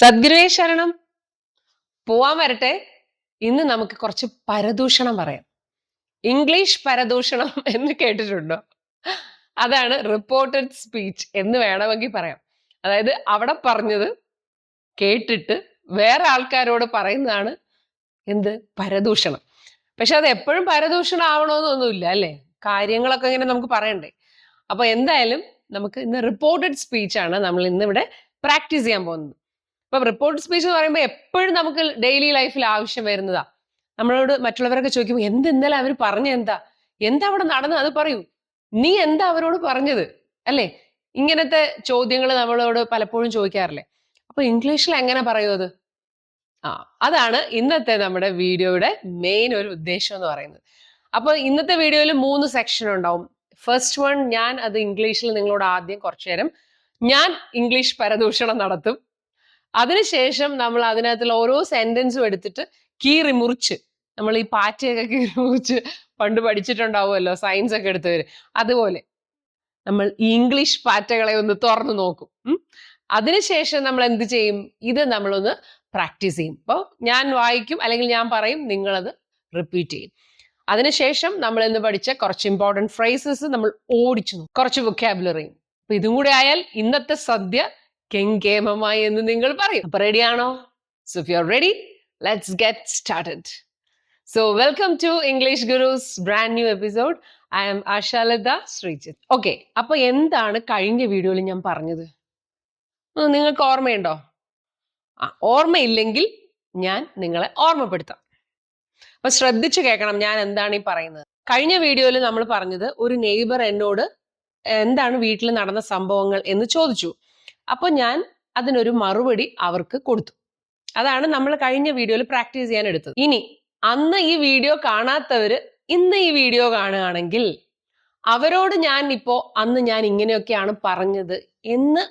സദ്ഗുരുവേ ശരണം. പോവാൻ വരട്ടെ. ഇന്ന് നമുക്ക് കുറച്ച് പരദൂഷണം പറയാം. ഇംഗ്ലീഷ് പരദൂഷണം എന്ന് കേട്ടിട്ടുണ്ടോ? അതാണ് റിപ്പോർട്ടഡ് സ്പീച്ച് എന്ന് വേണമെങ്കിൽ പറയാം. അതായത് അവിടെ പറഞ്ഞത് കേട്ടിട്ട് വേറെ ആൾക്കാരോട് പറയുന്നതാണ് എന്ത് പരദൂഷണം. പക്ഷെ അത് എപ്പോഴും പരദൂഷണം ആവണമെന്നൊന്നുമില്ല അല്ലേ? കാര്യങ്ങളൊക്കെ ഇങ്ങനെ നമുക്ക് പറയണ്ടേ. അപ്പൊ എന്തായാലും നമുക്ക് ഇന്ന് റിപ്പോർട്ടഡ് സ്പീച്ച് ആണ് നമ്മൾ ഇന്ന് ഇവിടെ പ്രാക്ടീസ് ചെയ്യാൻ പോകുന്നത്. ഇപ്പൊ റിപ്പോർട്ട് സ്പീച്ച് എന്ന് പറയുമ്പോൾ എപ്പോഴും നമുക്ക് ഡെയിലി ലൈഫിൽ ആവശ്യം വരുന്നതാ. നമ്മളോട് മറ്റുള്ളവരൊക്കെ ചോദിക്കുമ്പോൾ ഇന്നലെ അവർ പറഞ്ഞ എന്താ അവിടെ നടന്നത്, അത് പറയൂ, നീ എന്താ അവരോട് പറഞ്ഞത്, അല്ലേ? ഇങ്ങനത്തെ ചോദ്യങ്ങൾ നമ്മളോട് പലപ്പോഴും ചോദിക്കാറില്ലേ? അപ്പൊ ഇംഗ്ലീഷിൽ എങ്ങനെ പറയൂ അത്? അതാണ് ഇന്നത്തെ നമ്മുടെ വീഡിയോയുടെ മെയിൻ ഒരു ഉദ്ദേശം എന്ന് പറയുന്നത്. അപ്പൊ ഇന്നത്തെ വീഡിയോയിൽ 3 സെക്ഷൻ ഉണ്ടാവും. ഫസ്റ്റ് വൺ, ഞാൻ അത് ഇംഗ്ലീഷിൽ നിങ്ങളോട് ആദ്യം കുറച്ചു നേരം ഞാൻ ഇംഗ്ലീഷ് പരദൂഷണം നടത്തും. അതിനുശേഷം നമ്മൾ അതിനകത്തുള്ള ഓരോ സെന്റൻസും എടുത്തിട്ട് മുറിച്ച്, നമ്മൾ ഈ പാറ്റയൊക്കെ മുറിച്ച് പണ്ട് പഠിച്ചിട്ടുണ്ടാവുമല്ലോ സയൻസ് ഒക്കെ എടുത്തവര്, അതുപോലെ നമ്മൾ ഈ ഇംഗ്ലീഷ് പാറ്റകളെ ഒന്ന് തുറന്നു നോക്കും. അതിനുശേഷം നമ്മൾ എന്ത് ചെയ്യും? ഇത് നമ്മളൊന്ന് പ്രാക്ടീസ് ചെയ്യും. അപ്പോൾ ഞാൻ വായിക്കും, അല്ലെങ്കിൽ ഞാൻ പറയും, നിങ്ങളത് റിപ്പീറ്റ് ചെയ്യും. അതിനുശേഷം നമ്മൾ ഇന്ന് പഠിച്ച കുറച്ച് ഇമ്പോർട്ടൻറ്റ് ഫ്രേസസ് നമ്മൾ ഓടിച്ചു നോക്കും, കുറച്ച് വൊക്കാബുലറിയും. അപ്പൊ ഇതും കൂടെ ആയാൽ ഇന്നത്തെ സദ്യ കെങ്കേമമായി എന്ന് നിങ്ങൾ പറയും. അപ്പൊ റെഡിയാണോ? So if you are ready, let's get started. So welcome to English Gurus brand new episode. I am Ashalatha Sreejith. Okay, അപ്പൊ എന്താണ് കഴിഞ്ഞ വീഡിയോയിൽ ഞാൻ പറഞ്ഞത്? നിങ്ങൾക്ക് ഓർമ്മയുണ്ടോ? ഓർമ്മയില്ലെങ്കിൽ ഞാൻ നിങ്ങളെ ഓർമ്മപ്പെടുത്താം. അപ്പൊ ശ്രദ്ധിച്ചു കേൾക്കണം ഞാൻ എന്താണ് ഈ പറയുന്നത്. കഴിഞ്ഞ വീഡിയോയിൽ നമ്മൾ പറഞ്ഞത്, ഒരു നെയ്ബർ എന്നോട് എന്താണ് വീട്ടിൽ നടന്ന സംഭവങ്ങൾ എന്ന് ചോദിച്ചു. അപ്പൊ ഞാൻ അതിനൊരു മറുപടി അവർക്ക് കൊടുത്തു. അതാണ് നമ്മൾ കഴിഞ്ഞ വീഡിയോയിൽ പ്രാക്ടീസ് ചെയ്യാൻ എടുത്തത്. ഇനി അന്ന് ഈ വീഡിയോ കാണാത്തവര് ഇന്ന് ഈ വീഡിയോ കാണുകയാണെങ്കിൽ അവരോട് ഞാൻ ഇപ്പോ അന്ന് ഞാൻ ഇങ്ങനെയൊക്കെയാണ് പറഞ്ഞത് എന്ന്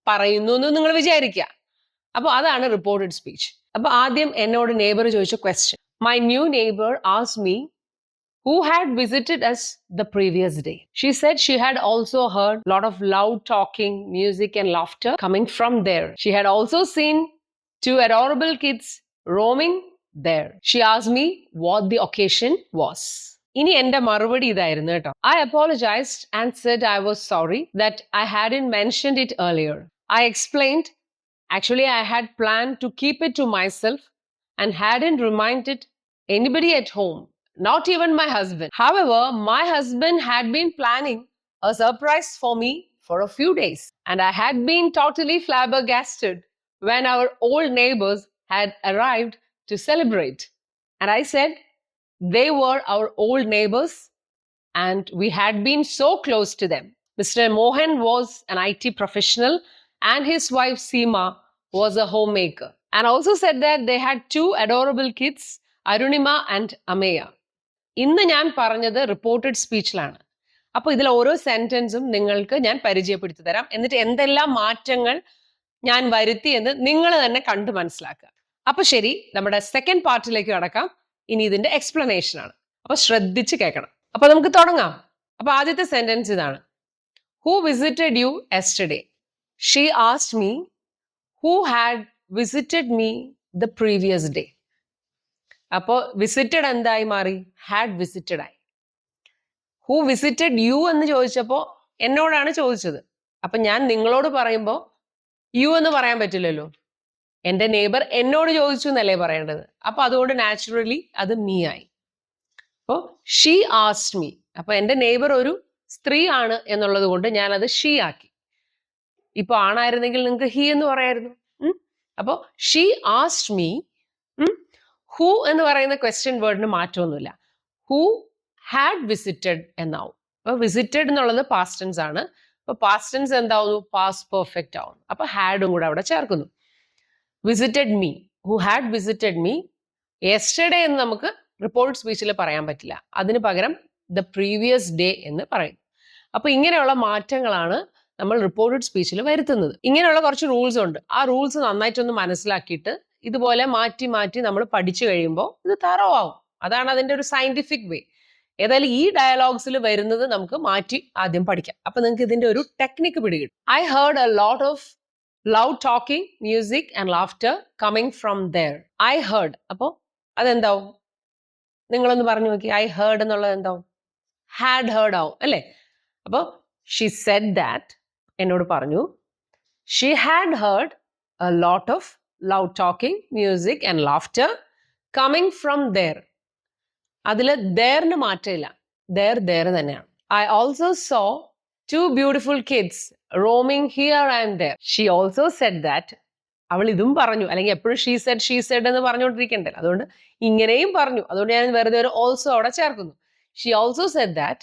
പറയുന്നു എന്ന് നിങ്ങൾ വിചാരിക്കുക. അപ്പൊ അതാണ് റിപ്പോർട്ടഡ് സ്പീച്ച്. അപ്പൊ ആദ്യം എന്നോട് നെയ്ബർ ചോദിച്ച question, my new neighbour asked me who had visited us the previous day. She said she had also heard a lot of loud talking, music and laughter coming from there. She had also seen 2 adorable kids roaming there. She asked me what the occasion was. ഇനി എന്റെ മറുപടി ഇതായിരുന്നു കേട്ടോ. I apologized and said I was sorry that I hadn't mentioned it earlier. I explained, actually I had planned to keep it to myself and hadn't reminded anybody at home. Not even my husband. However, my husband had been planning a surprise for me for a few days, and I had been totally flabbergasted when our old neighbors had arrived to celebrate. And I said, they were our old neighbors and we had been so close to them. Mr. Mohan was an IT professional and his wife Seema was a homemaker. And also said that they had 2 adorable kids, Arunima and Ameya. ഇന്ന് ഞാൻ പറഞ്ഞത് reported സ്പീച്ചിലാണ്. അപ്പൊ ഇതിൽ ഓരോ സെന്റൻസും നിങ്ങൾക്ക് ഞാൻ പരിചയപ്പെടുത്തി തരാം. എന്നിട്ട് എന്തെല്ലാം മാറ്റങ്ങൾ ഞാൻ വരുത്തി എന്ന് നിങ്ങൾ തന്നെ കണ്ടു മനസ്സിലാക്കുക. അപ്പൊ ശരി, നമ്മുടെ സെക്കൻഡ് പാർട്ടിലേക്ക് കടക്കാം. ഇനി ഇതിന്റെ എക്സ്പ്ലനേഷൻ ആണ്. അപ്പൊ ശ്രദ്ധിച്ച് കേൾക്കണം. അപ്പൊ നമുക്ക് തുടങ്ങാം. അപ്പൊ ആദ്യത്തെ സെന്റൻസ് ഇതാണ്, who visited you yesterday? She asked me who had visited me the previous day. അപ്പോ വിസിറ്റഡ് എന്തായി മാറി? ഹാഡ് വിസിറ്റഡ് ആയി. ഹു വിസിറ്റഡ് യു എന്ന് ചോദിച്ചപ്പോ എന്നോടാണ് ചോദിച്ചത്. അപ്പൊ ഞാൻ നിങ്ങളോട് പറയുമ്പോ യു എന്ന് പറയാൻ പറ്റില്ലല്ലോ. എന്റെ നെയ്ബർ എന്നോട് ചോദിച്ചു എന്നല്ലേ പറയേണ്ടത്. അപ്പൊ അതുകൊണ്ട് നാച്ചുറലി അത് മീ ആയി. അപ്പോ ഷീ ആസ്ക്ഡ് മീ. അപ്പൊ എന്റെ നെയ്ബർ ഒരു സ്ത്രീ ആണ് എന്നുള്ളത് കൊണ്ട് ഞാൻ അത് ഷീ ആക്കി. ഇപ്പൊ ആണായിരുന്നെങ്കിൽ നിങ്ങൾക്ക് ഹി എന്ന് പറയായിരുന്നു. അപ്പോ ഷീ ആസ്ക്ഡ് മീ. ഹു എന്ന് പറയുന്ന ക്വസ്റ്റ്യൻ വേർഡിന് മാറ്റമൊന്നുമില്ല. ഹു ഹാഡ് വിസിറ്റഡ് എന്നാവും. അപ്പൊ വിസിറ്റഡ് എന്നുള്ളത് പാസ്റ്റ് ടെൻസ് ആണ്. അപ്പൊ പാസ്റ്റ് ടെൻസ് എന്താവുന്നു? പാസ്റ്റ് പെർഫെക്റ്റ് ആവുന്നു. അപ്പൊ ഹാഡും കൂടെ അവിടെ ചേർക്കുന്നു. Visited me, who had visited me. Yesterday എന്ന് നമുക്ക് റിപ്പോർട്ട് സ്പീച്ചിൽ പറയാൻ പറ്റില്ല. അതിന് പകരം ദ പ്രീവിയസ് ഡേ എന്ന് പറയും. അപ്പൊ ഇങ്ങനെയുള്ള മാറ്റങ്ങളാണ് നമ്മൾ റിപ്പോർട്ടഡ് സ്പീച്ചിൽ വരുത്തുന്നത്. ഇങ്ങനെയുള്ള കുറച്ച് റൂൾസ് ഉണ്ട്. ആ റൂൾസ് നന്നായിട്ടൊന്ന് മനസ്സിലാക്കിയിട്ട് ഇതുപോലെ മാറ്റി മാറ്റി നമ്മൾ പഠിച്ചു കഴിയുമ്പോൾ ഇത് തറവാകും. അതാണ് അതിന്റെ ഒരു സയന്റിഫിക് വേ. ഏതായാലും ഈ ഡയലോഗ്സിൽ വരുന്നത് നമുക്ക് മാറ്റി ആദ്യം പഠിക്കാം. അപ്പൊ നിങ്ങൾക്ക് ഇതിന്റെ ഒരു ടെക്നിക്ക് പിടികിട്ടും. I heard a lot of loud talking, music and laughter coming from there. I heard. അപ്പോൾ അതെന്താവും? നിങ്ങളൊന്ന് പറഞ്ഞു നോക്കി. I heard എന്നുള്ളത് എന്താവും? Had heard ആവും അല്ലേ? അപ്പോൾ she said that, എന്നോട് പറഞ്ഞു, she had heard a lot of loud talking, music and laughter coming from there. അതിൽ there മാറ്റമില്ല. there തന്നെയാണ്. I also saw 2 beautiful kids roaming here and there. She also said that. അവൾ ഇതും പറഞ്ഞു. അല്ലെങ്കിൽ എപ്പോഴും she said എന്ന് പറഞ്ഞുകൊണ്ടിരിക്കണ്ടേ. അതുകൊണ്ട് ഇങ്ങനെയും പറഞ്ഞു. അതുകൊണ്ട് ഞാൻ വെറുതെ ഒരു also അവിടെ ചേർക്കുന്നു. She also said that.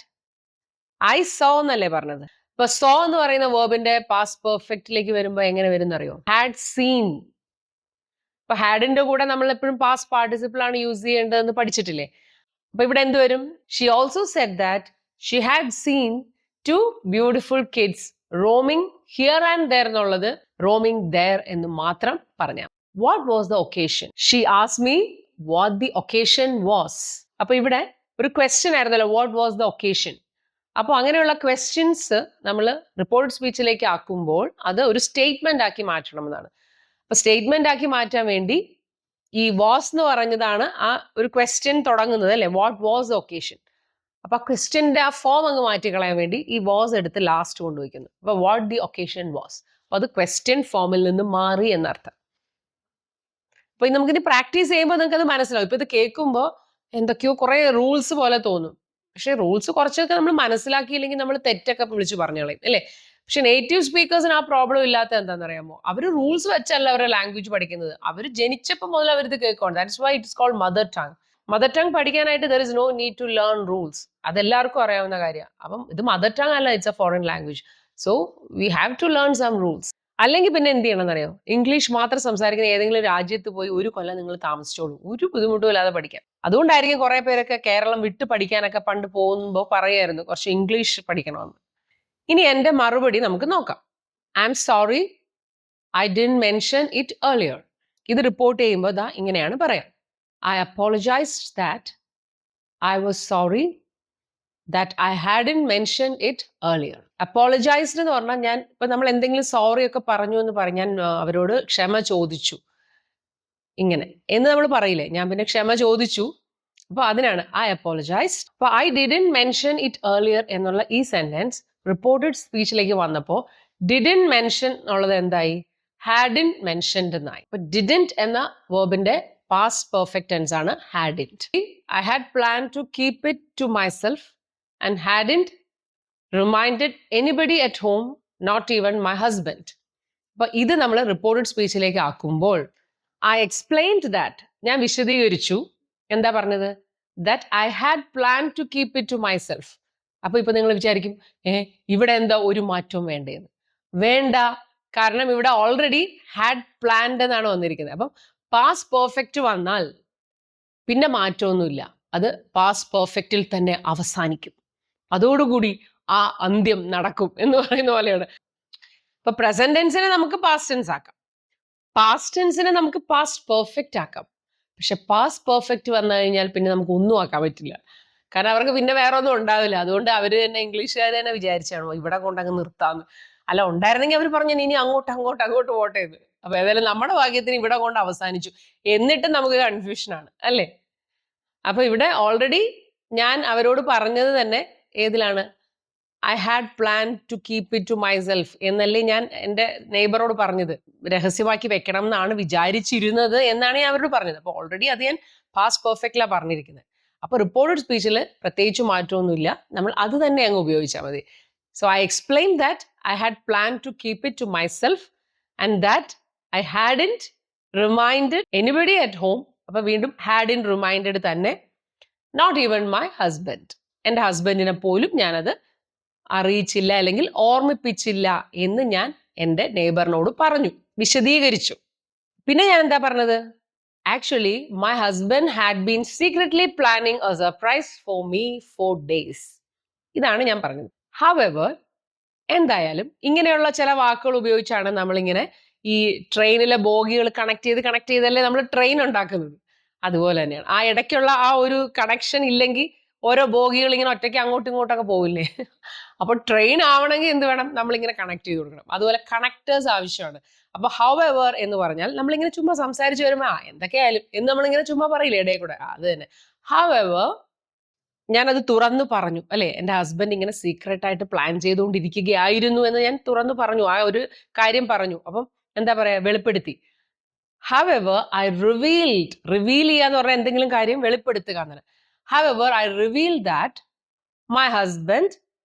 I saw എന്നല്ലേ പറഞ്ഞത്. ഇപ്പൊ saw എന്ന് പറയുന്ന വേർബിന്റെ past perfectലേക്ക് വരുമ്പോൾ എങ്ങനെ വരും എന്നറിയോ? had seen. ഇപ്പൊ hadന്റെ കൂടെ നമ്മൾ എപ്പോഴും past participle ആണ് യൂസ് ചെയ്യേണ്ടതെന്ന് പഠിച്ചിട്ടില്ലേ? അപ്പൊ ഇവിടെ എന്ത് വരും? She also said that she had seen 2 beautiful kids roaming here and there എന്നുള്ളത് roaming there എന്ന് മാത്രം പറഞ്ഞാൽ. What was the occasion? She asked me what the occasion was. അപ്പൊ ഇവിടെ ഒരു ക്വസ്റ്റ്യൻ ആയിരുന്നല്ലോ, what was the occasion? അപ്പോൾ അങ്ങനെയുള്ള ക്വസ്റ്റ്യൻസ് നമ്മൾ റിപ്പോർട്ട് സ്പീച്ചിലേക്ക് ആക്കുമ്പോൾ അത് ഒരു സ്റ്റേറ്റ്മെന്റ് ആക്കി മാറ്റണം എന്നാണ്. അപ്പൊ സ്റ്റേറ്റ്മെന്റ് ആക്കി മാറ്റാൻ വേണ്ടി ഈ വാസ് എന്ന് പറഞ്ഞതാണ് ആ ഒരു ക്വസ്റ്റ്യൻ തുടങ്ങുന്നത് അല്ലെ, വാട്ട് വാസ് ദ ഒക്കേഷൻ. അപ്പൊ ആ ക്വസ്റ്റ്യന്റെ ആ ഫോം അങ്ങ് മാറ്റി കളയാൻ വേണ്ടി ഈ വാസ് എടുത്ത് ലാസ്റ്റ് കൊണ്ടുവയ്ക്കുന്നു. അപ്പൊ വാട്ട് ദി ഒക്കേഷൻ വാസ്, അപ്പൊ അത് ക്വസ്റ്റ്യൻ ഫോമിൽ നിന്ന് മാറി എന്നർത്ഥം. അപ്പൊ നമുക്കിനി പ്രാക്ടീസ് ചെയ്യുമ്പോൾ നിങ്ങൾക്ക് അത് മനസ്സിലാവും. ഇപ്പൊ ഇത് കേൾക്കുമ്പോൾ എന്തൊക്കെയോ കുറെ റൂൾസ് പോലെ തോന്നും. പക്ഷെ റൂൾസ് കുറച്ചൊക്കെ നമ്മൾ മനസ്സിലാക്കിയില്ലെങ്കിൽ നമ്മൾ തെറ്റൊക്കെ വിളിച്ച് പറഞ്ഞു കളയും അല്ലേ. പക്ഷെ നേറ്റീവ് സ്പീക്കേഴ്സിന് ആ പ്രോബ്ലം ഇല്ലാത്ത എന്താണെന്നറിയാമോ? അവർ റൂൾസ് വെച്ചല്ല അവരുടെ ലാംഗ്വേജ് പഠിക്കുന്നത്. അവർ ജനിച്ചപ്പോൾ മുതൽ അവരിത് കേൾക്കണം. That's why it's called mother tongue. Mother tongue പഠിക്കാനായിട്ട് there is no need to learn rules. അതെല്ലാവർക്കും അറിയാവുന്ന കാര്യമാണ്. അപ്പം ഇത് മദർ ടങ് അല്ല, it's a foreign language. So we have to learn some rules. അല്ലെങ്കിൽ പിന്നെ എന്ത് ചെയ്യണം എന്നറിയോ? ഇംഗ്ലീഷ് മാത്രം സംസാരിക്കുന്ന ഏതെങ്കിലും രാജ്യത്ത് പോയി ഒരു കൊല്ലം നിങ്ങൾ താമസിച്ചോളൂ. ഒരു ബുദ്ധിമുട്ടും ഇല്ലാതെ പഠിക്കാം. അതുകൊണ്ടായിരിക്കും കുറെ പേരൊക്കെ കേരളം വിട്ട് പഠിക്കാനൊക്കെ പണ്ട് പോകുമ്പോൾ പറയായിരുന്നു കുറച്ച് ഇംഗ്ലീഷ് പഠിക്കണമെന്ന്. ഇനി എന്റെ മറുപടി നമുക്ക് നോക്കാം. I am sorry I didn't mention it earlier. ഇത് റിപ്പോർട്ട് ചെയ്യുമ്പോൾ ദാ ഇങ്ങനെയാണ് പറയാം. I apologised that I was sorry that I hadn't mention it earlier. Apologised എന്ന് പറഞ്ഞാൽ ഞാൻ ഇപ്പൊ നമ്മൾ എന്തെങ്കിലും സോറി ഒക്കെ പറഞ്ഞു എന്ന് പറഞ്ഞ് ഞാൻ അവരോട് ക്ഷമ ചോദിച്ചു ഇങ്ങനെ എന്ന് നമ്മൾ പറയില്ലേ, ഞാൻ പിന്നെ ക്ഷമ ചോദിച്ചു. അപ്പൊ അതിനാണ് ഐ അപ്പോളജൈസ്ഡ്. അപ്പൊ I didn't mention it earlier എന്നുള്ള ഈ സെന്റൻസ് റിപ്പോർട്ടഡ് സ്പീച്ചിലേക്ക് വന്നപ്പോൾ ഡിഡ്ന്റ് മെൻഷൻ എന്നുള്ളത് എന്തായി? ഹാഡിന്റ് മെൻഷൻഡ് എന്നായി. അപ്പൊ ഡിഡ്ന്റ് എന്ന വേർബിന്റെ പാസ്റ്റ് പെർഫെക്റ്റ് ടെൻസ് ആണ് hadn't. I had plan to keep it to myself and hadn't reminded anybody at home, not even my husband. അപ്പൊ ഇത് നമ്മൾ റിപ്പോർട്ടഡ് സ്പീച്ചിലേക്ക് ആക്കുമ്പോൾ ഐ എക്സ്പ്ലെയിൻഡ് ദാറ്റ്, ഞാൻ വിശദീകരിച്ചു. എന്താ പറഞ്ഞത്? That I had plan to keep it to myself. അപ്പൊ ഇപ്പൊ നിങ്ങൾ വിചാരിക്കും ഇവിടെ എന്താ ഒരു മാറ്റവും വേണ്ടതെന്ന്. വേണ്ട, കാരണം ഇവിടെ ഓൾറെഡി ഹാഡ് പ്ലാൻഡ് എന്നാണ് വന്നിരിക്കുന്നത്. അപ്പം പാസ്റ്റ് പെർഫെക്റ്റ് വന്നാൽ പിന്നെ മാറ്റമൊന്നുമില്ല, അത് പാസ്റ്റ് പെർഫെക്റ്റിൽ തന്നെ അവസാനിക്കും. അതോടുകൂടി ആ അന്ത്യം നടക്കും എന്ന് പറയുന്ന പോലെയാണ്. ഇപ്പൊ പ്രസന്റ് ടെൻസിനെ നമുക്ക് പാസ്റ്റ് ടെൻസ് ആക്കാം, പാസ്റ്റ് ടെൻസിനെ നമുക്ക് പാസ്റ്റ് പെർഫെക്റ്റ് ആക്കാം. പക്ഷെ പാസ്റ്റ് പെർഫെക്റ്റ് വന്നു കഴിഞ്ഞാൽ പിന്നെ നമുക്ക് ഒന്നും ആക്കാൻ പറ്റില്ല. കാരണം അവർക്ക് പിന്നെ വേറെ ഒന്നും ഉണ്ടാവില്ല. അതുകൊണ്ട് അവര് തന്നെ ഇംഗ്ലീഷുകാർ തന്നെ വിചാരിച്ചാണോ ഇവിടെ കൊണ്ടങ്ങ് നിർത്താന്ന്. അല്ല, ഉണ്ടായിരുന്നെങ്കിൽ അവർ പറഞ്ഞു ഇനി അങ്ങോട്ട് പോട്ടെ എന്ന്. അപ്പൊ ഏതായാലും നമ്മുടെ ഭാഗ്യത്തിന് ഇവിടെ കൊണ്ട് അവസാനിച്ചു. എന്നിട്ടും നമുക്ക് കൺഫ്യൂഷനാണ് അല്ലേ. അപ്പൊ ഇവിടെ ഓൾറെഡി ഞാൻ അവരോട് പറഞ്ഞത് തന്നെ ഏതിലാണ്? I had plan to keep it to myself എന്നല്ലേ ഞാൻ എൻ്റെ നെയ്ബറോട് പറഞ്ഞത്. രഹസ്യമാക്കി വെക്കണം എന്നാണ് വിചാരിച്ചിരുന്നത് എന്നാണ് ഞാൻ അവരോട് പറഞ്ഞത്. അപ്പൊ ഓൾറെഡി അത് ഞാൻ പാസ്റ്റ് പെർഫെക്റ്റിലാണ് പറഞ്ഞിരിക്കുന്നത്. അപ്പൊ റിപ്പോർട്ടഡ് സ്പീച്ചിൽ പ്രത്യേകിച്ച് മാറ്റമൊന്നുമില്ല, നമ്മൾ അത് തന്നെ അങ്ങ് ഉപയോഗിച്ചാൽ മതി. So I explain that I had plan to keep it to myself and that I hadn't reminded anybody at home. അപ്പൊ വീണ്ടും ഹാഡിന്റ് റിമൈൻഡഡ് തന്നെ, നോട്ട് ഈവൻ മൈ ഹസ്ബൻഡ്, എൻ്റെ ഹസ്ബൻഡിനെ പോലും ഞാനത് അറിയിച്ചില്ല അല്ലെങ്കിൽ ഓർമ്മിപ്പിച്ചില്ല എന്ന് ഞാൻ എൻ്റെ നെയ്ബറിനോട് പറഞ്ഞു, വിശദീകരിച്ചു. പിന്നെ ഞാൻ എന്താ പറഞ്ഞത്? Actually my husband had been secretly planning a surprise for me 4 days. ഇതാണ് ഞാൻ പറഞ്ഞത്. ഹവെവർ, എന്തായാലും ഇങ്ങനെയുള്ള ചില വാക്കുകൾ ഉപയോഗിച്ചാണ് നമ്മളിങ്ങനെ ഈ ട്രെയിനിലെ ബോഗികൾ കണക്ട് ചെയ്തല്ലേ നമ്മൾ ട്രെയിൻ ഉണ്ടാക്കുന്നത്. അതുപോലെ തന്നെയാണ് ആ ഇടയ്ക്കുള്ള ആ ഒരു കണക്ഷൻ ഇല്ലെങ്കിൽ ഓരോ ബോഗികൾ ഇങ്ങനെ ഒറ്റയ്ക്ക് അങ്ങോട്ടും ഇങ്ങോട്ടൊക്കെ പോകില്ലേ. അപ്പോൾ ട്രെയിൻ ആവണമെങ്കിൽ എന്ത് വേണം? നമ്മളിങ്ങനെ കണക്ട് ചെയ്ത് കൊടുക്കണം. അതുപോലെ കണക്ടേഴ്സ് ആവശ്യമാണ്. അപ്പൊ however എന്ന് പറഞ്ഞാൽ നമ്മളിങ്ങനെ ചുമ്മാ സംസാരിച്ച് വരുമ്പോ എന്തൊക്കെയായാലും എന്ന് നമ്മളിങ്ങനെ ചുമ്മാ പറയില്ലേ ഇടയിൽ കൂടെ, അത് തന്നെ. however ഞാനത് തുറന്നു പറഞ്ഞു അല്ലെ, എന്റെ ഹസ്ബൻഡ് ഇങ്ങനെ സീക്രട്ട് ആയിട്ട് പ്ലാൻ ചെയ്തുകൊണ്ടിരിക്കുകയായിരുന്നു എന്ന് ഞാൻ തുറന്നു പറഞ്ഞു, ആ ഒരു കാര്യം പറഞ്ഞു. അപ്പം എന്താ പറയാ, വെളിപ്പെടുത്തി. however I revealed, റിവീൽ ചെയ്യാന്ന് പറഞ്ഞാൽ എന്തെങ്കിലും കാര്യം വെളിപ്പെടുത്തുക എന്നാണ്. however I revealed that my husband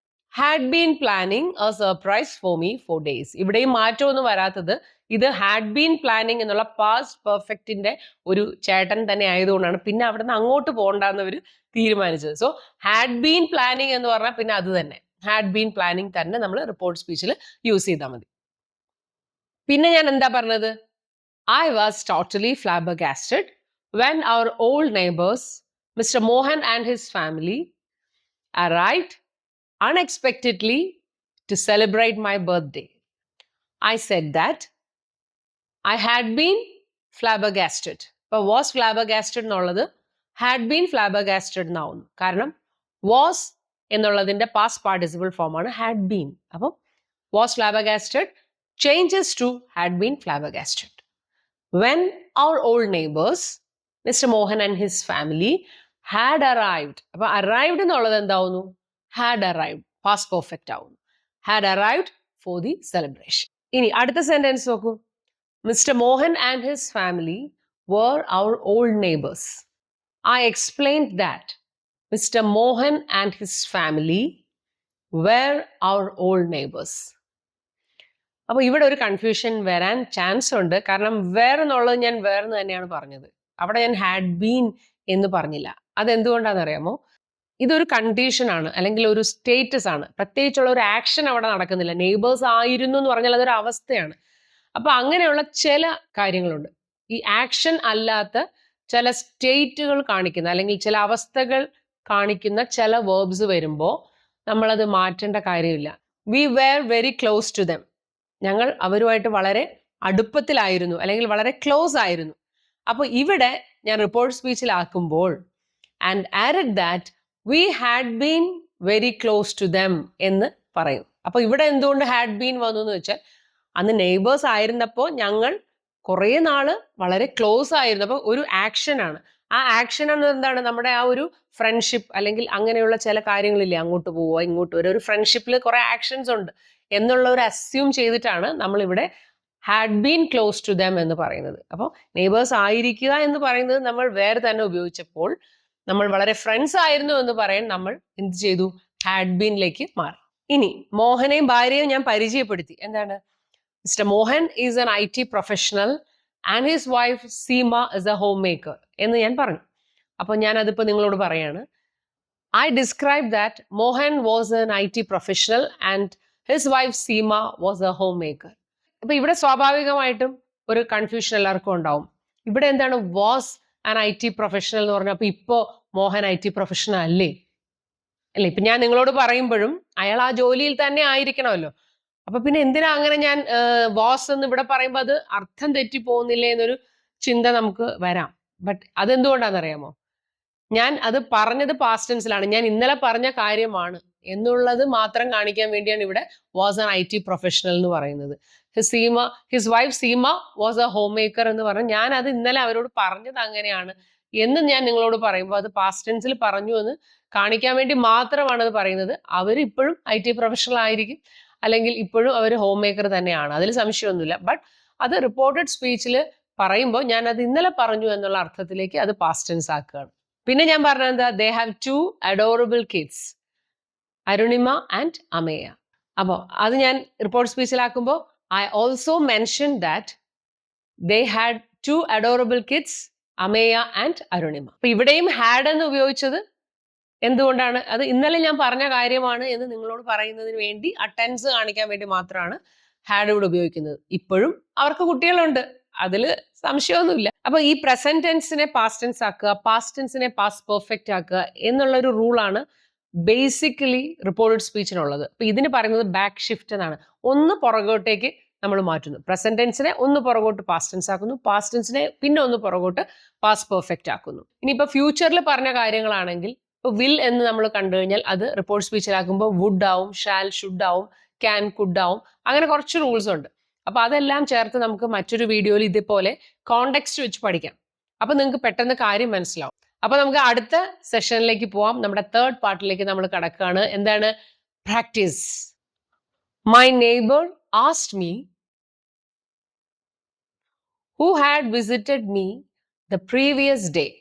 had been planning a surprise for me for days. ഇവിടെയും മാറ്റമൊന്നും വരാത്തത്, ഇത് had been planning എന്നുള്ള past perfectന്റെ ഒരു ചേട്ടൻ തന്നെ ആയതുകൊണ്ടാണ് പിന്നെ അവിടെ നിന്ന് അങ്ങോട്ട് പോകണ്ടെന്നവർ തീരുമാനിച്ചത്. സോ had been planning എന്ന് പറഞ്ഞാൽ പിന്നെ അത് തന്നെ, had been planning തന്നെ നമ്മൾ റിപ്പോർട്ട് സ്പീച്ചിൽ യൂസ് ചെയ്താൽ മതി. പിന്നെ ഞാൻ എന്താ പറഞ്ഞത്, I was totally flabbergasted when our old neighbors, Mr. Mohan and his family, arrived unexpectedly to celebrate my birthday. I said that I had been flabbergasted. But was flabbergasted എന്നുള്ളത് had been flabbergasted എന്നാവുന്നു. കാരണം was എന്നുള്ളതിന്റെ past participle form ആണ് had been. അപ്പം was flabbergasted changes to had been flabbergasted. When our old neighbors, Mr. Mohan and his family, had arrived. അപ്പൊ arrived എന്നുള്ളത് എന്താവുന്നു, had arrived, past perfect ആവുന്നു. had arrived for the celebration. ഇനി അടുത്ത sentence നോക്കൂ. Mr. Mohan and his family were our old neighbors. I explained that Mr. Mohan and his family were our old neighbors. അപ്പോൾ ഇവിടെ ഒരു confusion വരാൻ chance ഉണ്ട്. കാരണം വേറെ എന്നുള്ളത് ഞാൻ വേറെ തന്നെയാണ് പറഞ്ഞത്, അവിടെ ഞാൻ ഹാഡ് ബീൻ എന്ന് പറഞ്ഞില്ല. അതെന്തുകൊണ്ടാണെന്ന് അറിയാമോ, ഇതൊരു കണ്ടീഷൻ ആണ്, അല്ലെങ്കിൽ ഒരു സ്റ്റേറ്റസ് ആണ്, പ്രത്യേകിച്ചുള്ള ഒരു ആക്ഷൻ അവിടെ നടക്കുന്നില്ല. നെയ്ബേഴ്സ് ആയിരുന്നു എന്ന് പറഞ്ഞാൽ അതൊരു അവസ്ഥയാണ്. അപ്പൊ അങ്ങനെയുള്ള ചില കാര്യങ്ങളുണ്ട്, ഈ ആക്ഷൻ അല്ലാത്ത ചില സ്റ്റേറ്റുകൾ കാണിക്കുന്ന അല്ലെങ്കിൽ ചില അവസ്ഥകൾ കാണിക്കുന്ന ചില വേർബ്സ് വരുമ്പോൾ നമ്മളത് മാറ്റേണ്ട കാര്യമില്ല. We were very close to them, ഞങ്ങൾ അവരുമായിട്ട് വളരെ അടുപ്പത്തിലായിരുന്നു അല്ലെങ്കിൽ വളരെ ക്ലോസ് ആയിരുന്നു. അപ്പൊ ഇവിടെ ഞാൻ റിപ്പോർട്ട് സ്പീച്ചിലാക്കുമ്പോൾ and added that we had been very close to them എന്ന് പറയും. അപ്പൊ ഇവിടെ എന്തുകൊണ്ട് ഹാഡ് ബീൻ വന്നു എന്ന് വെച്ചാൽ അന്ന് നെയ്ബേഴ്സ് ആയിരുന്നപ്പോൾ ഞങ്ങൾ കുറേ നാള് വളരെ ക്ലോസ് ആയിരുന്നു. അപ്പൊ ഒരു ആക്ഷൻ ആണ്, ആ ആക്ഷൻ എന്ന് എന്താണ്, നമ്മുടെ ആ ഒരു ഫ്രണ്ട്ഷിപ്പ് അല്ലെങ്കിൽ അങ്ങനെയുള്ള ചില കാര്യങ്ങളില്ലേ, അങ്ങോട്ട് പോവുക ഇങ്ങോട്ട് വരിക, ഒരു ഫ്രണ്ട്ഷിപ്പിൽ കുറെ ആക്ഷൻസ് ഉണ്ട് എന്നുള്ള ഒരു അസ്യൂം ചെയ്തിട്ടാണ് നമ്മളിവിടെ had been close to them എന്ന് പറയുന്നത്. അപ്പോൾ നെയ്ബേഴ്സ് ആയിരിക്കുക എന്ന് പറയുന്നത് നമ്മൾ വേറെ തന്നെ ഉപയോഗിച്ചപ്പോൾ നമ്മൾ വളരെ ഫ്രണ്ട്സ് ആയിരുന്നു എന്ന് പറയാൻ നമ്മൾ എന്ത് ചെയ്തു, ഹാഡ് ബീനിലേക്ക് മാറി. ഇനി മോഹനെയും ഭാര്യയും ഞാൻ പരിചയപ്പെടുത്തി. എന്താണ്, Mister Mohan is an IT professional and his wife Seema is a homemaker എന്ന് ഞാൻ പറഞ്ഞു. അപ്പോൾ ഞാൻ അതിപ്പോൾ നിങ്ങളോട് പറയാണ്. I described that Mohan was an IT professional and his wife Seema was a homemaker. അപ്പൊ ഇവിടെ സ്വാഭാവികമായിട്ടും ഒരു കൺഫ്യൂഷൻ എല്ലാവർക്കും ഉണ്ടാവും. ഇവിടെ എന്താണ് വാസ് ആൻ IT പ്രൊഫഷണൽ എന്ന് പറഞ്ഞാൽ, അപ്പൊ ഇപ്പോ മോഹൻ IT പ്രൊഫഷണൽ അല്ലേ? ഇപ്പൊ ഞാൻ നിങ്ങളോട് പറയുമ്പോഴും അയാൾ ആ ജോലിയിൽ തന്നെ ആയിരിക്കണമല്ലോ. അപ്പൊ പിന്നെ എന്തിനാ അങ്ങനെ ഞാൻ വാസ് എന്ന് ഇവിടെ പറയുമ്പോൾ അത് അർത്ഥം തെറ്റി പോകുന്നില്ലേ എന്നൊരു ചിന്ത നമുക്ക് വരാം. ബട്ട് അതെന്തുകൊണ്ടാണെന്നറിയാമോ, ഞാൻ അത് പറഞ്ഞത് പാസ്റ്റ് ടെൻസിലാണ്, ഞാൻ ഇന്നലെ പറഞ്ഞ കാര്യമാണ് എന്നുള്ളത് മാത്രം കാണിക്കാൻ വേണ്ടിയാണ് ഇവിടെ വാസ് ആൻ IT പ്രൊഫഷണൽ എന്ന് പറയുന്നത്. His wife Seema was A homemaker എന്ന് പറഞ്ഞു, ഞാൻ അത് ഇന്നലെ അവരോട് പറഞ്ഞത് അങ്ങനെയാണ് എന്ന് ഞാൻ നിങ്ങളോട് പറയുമ്പോൾ അത് പാസ്റ്റ് ടെൻസിൽ പറഞ്ഞു എന്ന് കാണിക്കാൻ വേണ്ടി മാത്രമാണ് അത് പറയുന്നത്. അവർ ഇപ്പോഴും IT പ്രൊഫഷണൽ ആയിരിക്കും, അല്ലെങ്കിൽ ഇപ്പോഴും അവർ ഹോം മേക്കർ തന്നെയാണ്, അതിൽ സംശയമൊന്നുമില്ല. ബട്ട് അത് റിപ്പോർട്ടഡ് സ്പീച്ചിൽ പറയുമ്പോൾ ഞാൻ അത് ഇന്നലെ പറഞ്ഞു എന്നുള്ള അർത്ഥത്തിലേക്ക് അത് പാസ്റ്റ് ടെൻസ് ആക്കുകയാണ്. പിന്നെ ഞാൻ പറഞ്ഞത് എന്താ, they have 2 adorable kids, Arunima and Ameya. അപ്പോൾ അത് ഞാൻ റിപ്പോർട്ട് സ്പീച്ചിലാക്കുമ്പോൾ I also mention that they had 2 adorable kids, Ameya and Arunima. അപ്പൊ ഇവിടെയും ഹാഡ് എന്ന് ഉപയോഗിച്ചത് എന്തുകൊണ്ടാണ്, അത് ഇന്നലെ ഞാൻ പറഞ്ഞ കാര്യമാണ് എന്ന് നിങ്ങളോട് പറയുന്നതിന് വേണ്ടി അറ്റൻസ് കാണിക്കാൻ വേണ്ടി മാത്രമാണ് ഹാഡ് ഇവിടെ ഉപയോഗിക്കുന്നത്. ഇപ്പോഴും അവർക്ക് കുട്ടികളുണ്ട്, അതിൽ സംശയമൊന്നുമില്ല. അപ്പൊ ഈ പ്രസന്റ് ടെൻസിനെ പാസ്റ്റ് ടെൻസ് ആക്കുക, പാസ്റ്റ് ടെൻസിനെ പാസ്റ്റ് പെർഫെക്റ്റ് ആക്കുക എന്നുള്ളൊരു റൂളാണ് ബേസിക്കലി റിപ്പോർട്ടഡ് സ്പീച്ചിനുള്ളത്. അപ്പൊ ഇതിന് പറയുന്നത് ബാക്ക് ഷിഫ്റ്റ് എന്നാണ്. ഒന്ന് പുറകോട്ടേക്ക് നമ്മൾ മാറ്റുന്നു. പ്രസന്റ് ടെൻസിനെ ഒന്ന് പുറകോട്ട് പാസ്റ്റ് ടെൻസ് ആക്കുന്നു, പാസ്റ്റ് ടെൻസിനെ പിന്നെ ഒന്ന് പുറകോട്ട് പാസ്റ്റ് പെർഫെക്റ്റ് ആക്കുന്നു. ഇനിയിപ്പോ ഫ്യൂച്ചറിൽ പറഞ്ഞ കാര്യങ്ങളാണെങ്കിൽ ഇപ്പൊ വിൽ എന്ന് നമ്മൾ കണ്ടു കഴിഞ്ഞാൽ അത് റിപ്പോർട്ട് സ്പീച്ചിലാക്കുമ്പോൾ വുഡ് ആവും, ഷാൽ ഷുഡ് ആവും, ക്യാൻ കുഡ് ആവും, അങ്ങനെ കുറച്ച് റൂൾസ് ഉണ്ട്. അപ്പൊ അതെല്ലാം ചേർത്ത് നമുക്ക് മറ്റൊരു വീഡിയോയിൽ ഇതേപോലെ കോണ്ടെക്സ്റ്റ് വെച്ച് പഠിക്കാം. അപ്പൊ നിങ്ങൾക്ക് പെട്ടെന്ന് കാര്യം മനസ്സിലാവും. അപ്പൊ നമുക്ക് അടുത്ത സെഷനിലേക്ക് പോവാം. നമ്മുടെ തേർഡ് പാർട്ടിലേക്ക് നമ്മൾ കടക്കുകയാണ്. എന്താണ്? Practice. My neighbour asked me who had visited me the previous day.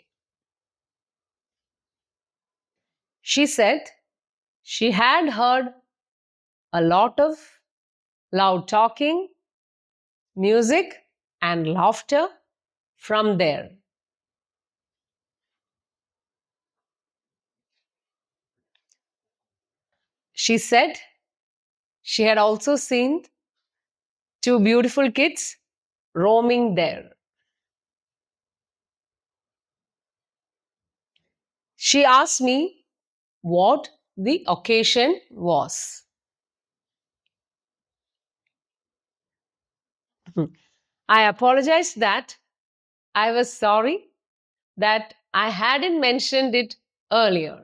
She said she had heard a lot of loud talking, music, and laughter from there. She said she had also seen two beautiful kids roaming there. She asked me what the occasion was. I apologized that I was sorry that I hadn't mentioned it earlier.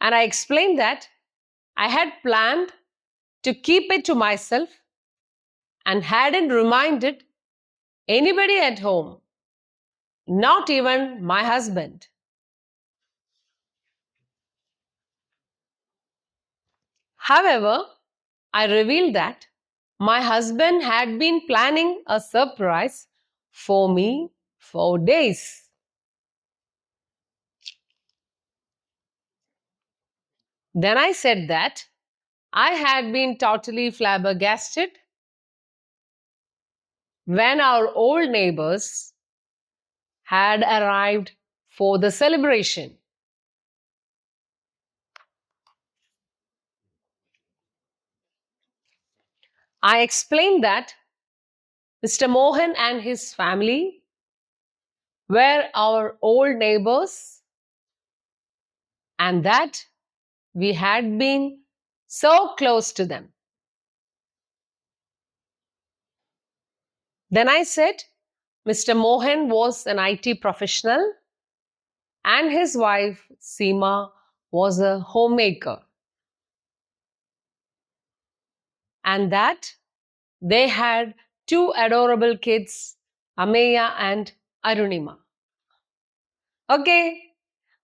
And I explained that I had planned to keep it to myself and hadn't reminded anybody at home, not even my husband. However, I revealed that my husband had been planning a surprise for me for days. Then I said that I had been totally flabbergasted when our old neighbors had arrived for the celebration. I explained that Mr. Mohan and his family were our old neighbors and that we had been so close to them. Then I said Mr. Mohan was an IT professional and his wife Seema was a homemaker, and that they had two adorable kids, Ameya and Arunima. Okay,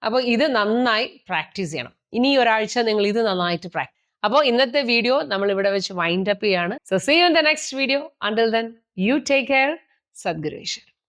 അപ്പോൾ ഇത് നന്നായി practice ചെയ്യണം. ഇനി ഒരാഴ്ച നിങ്ങൾ ഇത് നന്നായിട്ട് practice. അപ്പോൾ ഇന്നത്തെ വീഡിയോ നമ്മൾ ഇവിടെ വെച്ച് വൈൻഡ് അപ്പ് ചെയ്യാണ്. So see you in the next video. Until then you take care. Sadhguru Easwar.